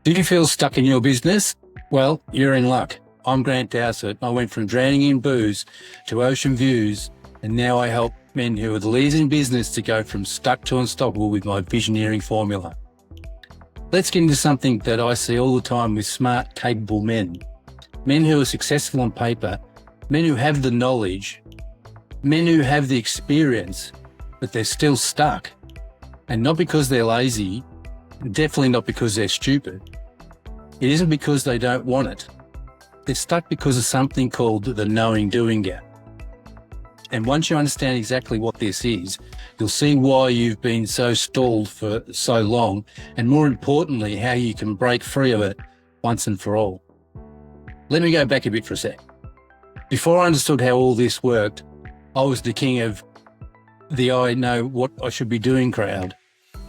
Do you feel stuck in your business? Well, you're in luck. I'm Grant Dowsett. I went from drowning in booze to ocean views, and now I help men who are the leaders in business to go from stuck to unstoppable with my visioneering formula. Let's get into something that I see all the time with smart, capable men. Men who are successful on paper, men who have the knowledge, men who have the experience, but they're still stuck. And not because they're lazy, definitely not because they're stupid. It isn't because they don't want it. They're stuck because of something called the knowing-doing gap. And once you understand exactly what this is, you'll see why you've been so stalled for so long, and more importantly, how you can break free of it once and for all. Let me go back a bit for a sec. Before I understood how all this worked, I was the king of the I know what I should be doing crowd,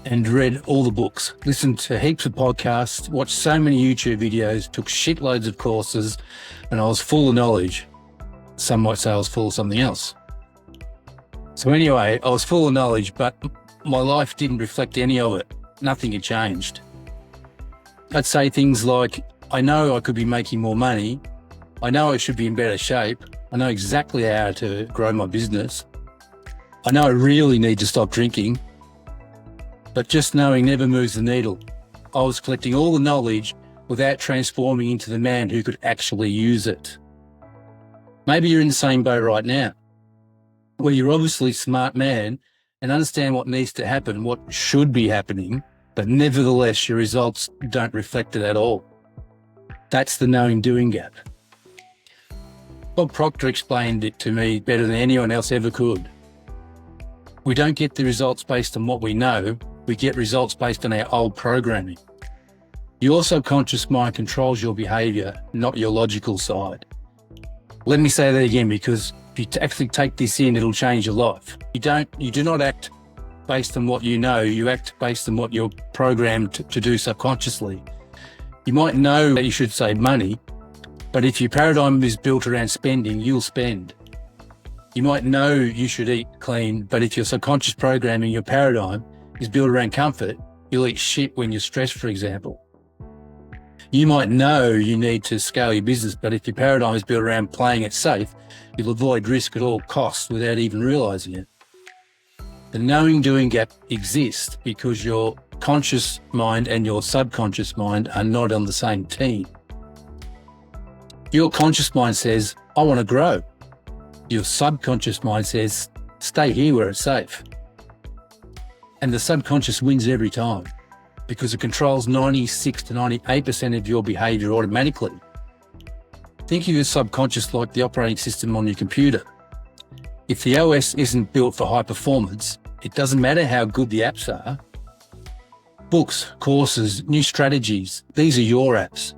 and read all the books, listened to heaps of podcasts, watched so many YouTube videos, took shitloads of courses, and I was full of knowledge. Some might say I was full of something else. So anyway, I was full of knowledge, but my life didn't reflect any of it. Nothing had changed. I'd say things like, I know I could be making more money. I know I should be in better shape. I know exactly how to grow my business. I know I really need to stop drinking. But just knowing never moves the needle. I was collecting all the knowledge without transforming into the man who could actually use it. Maybe you're in the same boat right now, where you're obviously a smart man and understand what needs to happen, what should be happening, but nevertheless your results don't reflect it at all. That's the knowing-doing gap. Bob Proctor explained it to me better than anyone else ever could. We don't get the results based on what we know, we get results based on our old programming. Your subconscious mind controls your behaviour, not your logical side. Let me say that again, because if you actually take this in, it'll change your life. You do not act based on what you know, you act based on what you're programmed to do subconsciously. You might know that you should save money, but if your paradigm is built around spending, you'll spend. You might know you should eat clean, but if your subconscious programming, your paradigm, is built around comfort, you'll eat shit when you're stressed, for example. You might know you need to scale your business, but if your paradigm is built around playing it safe, you'll avoid risk at all costs without even realizing it. The knowing-doing gap exists because your conscious mind and your subconscious mind are not on the same team. Your conscious mind says, I want to grow. Your subconscious mind says, stay here where it's safe. And the subconscious wins every time because it controls 96 to 98% of your behaviour automatically. Think of your subconscious like the operating system on your computer. If the OS isn't built for high performance, it doesn't matter how good the apps are. Books, courses, new strategies, these are your apps.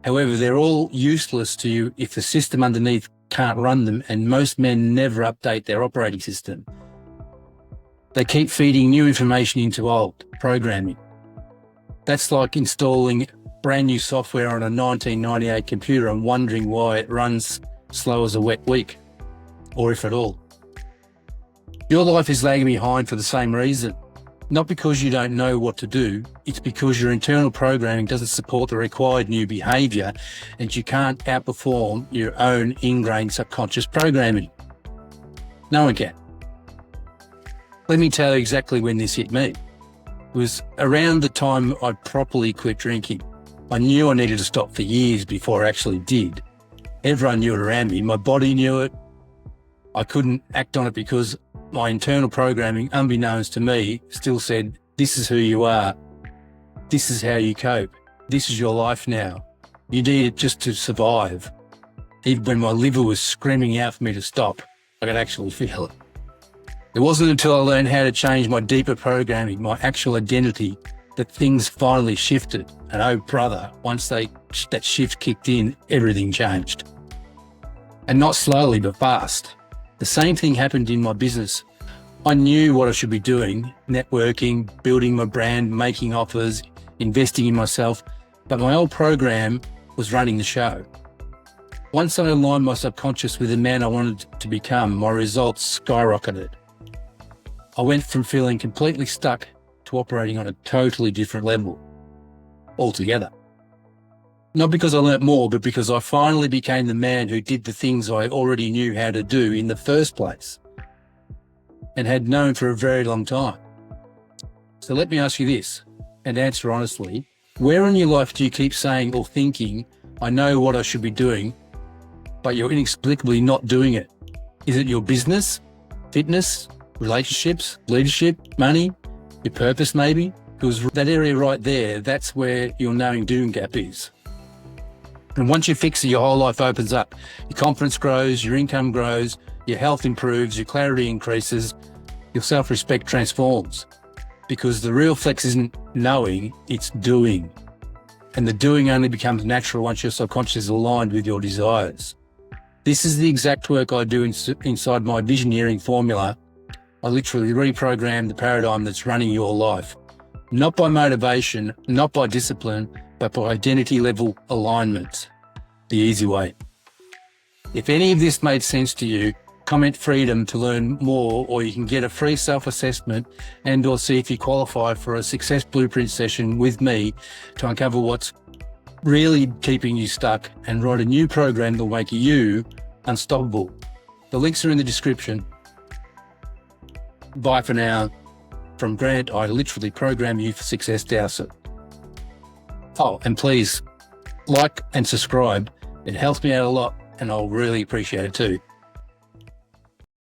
However, they're all useless to you if the system underneath can't run them, and most men never update their operating system. They keep feeding new information into old programming. That's like installing brand new software on a 1998 computer and wondering why it runs slow as a wet week, or if at all. Your life is lagging behind for the same reason. Not because you don't know what to do, it's because your internal programming doesn't support the required new behaviour and you can't outperform your own ingrained subconscious programming. No one can. Let me tell you exactly when this hit me. It was around the time I properly quit drinking. I knew I needed to stop for years before I actually did. Everyone knew it around me. My body knew it. I couldn't act on it because my internal programming, unbeknownst to me, still said, this is who you are. This is how you cope. This is your life now. You need it just to survive. Even when my liver was screaming out for me to stop, I could actually feel it. It wasn't until I learned how to change my deeper programming, my actual identity, that things finally shifted. And oh brother, once that shift kicked in, everything changed. And not slowly, but fast. The same thing happened in my business. I knew what I should be doing, networking, building my brand, making offers, investing in myself, but my old program was running the show. Once I aligned my subconscious with the man I wanted to become, my results skyrocketed. I went from feeling completely stuck to operating on a totally different level altogether. Not because I learnt more, but because I finally became the man who did the things I already knew how to do in the first place and had known for a very long time. So let me ask you this, and answer honestly. Where in your life do you keep saying or thinking, I know what I should be doing, but you're inexplicably not doing it? Is it your business, fitness, relationships, leadership, money, your purpose maybe? Because that area right there, that's where your knowing doing gap is. And once you fix it, your whole life opens up. Your confidence grows, your income grows, your health improves, your clarity increases, your self-respect transforms. Because the real flex isn't knowing, it's doing. And the doing only becomes natural once your subconscious is aligned with your desires. This is the exact work I do inside my visioneering formula. I literally reprogram the paradigm that's running your life. Not by motivation, not by discipline, but by identity level alignment. The easy way. If any of this made sense to you, comment freedom to learn more, or you can get a free self-assessment and or see if you qualify for a success blueprint session with me to uncover what's really keeping you stuck and write a new program that will make you unstoppable. The links are in the description. Bye for now. From Grant, I literally program you for success, Dowsett. Oh, and please like and subscribe. It helps me out a lot and I'll really appreciate it too.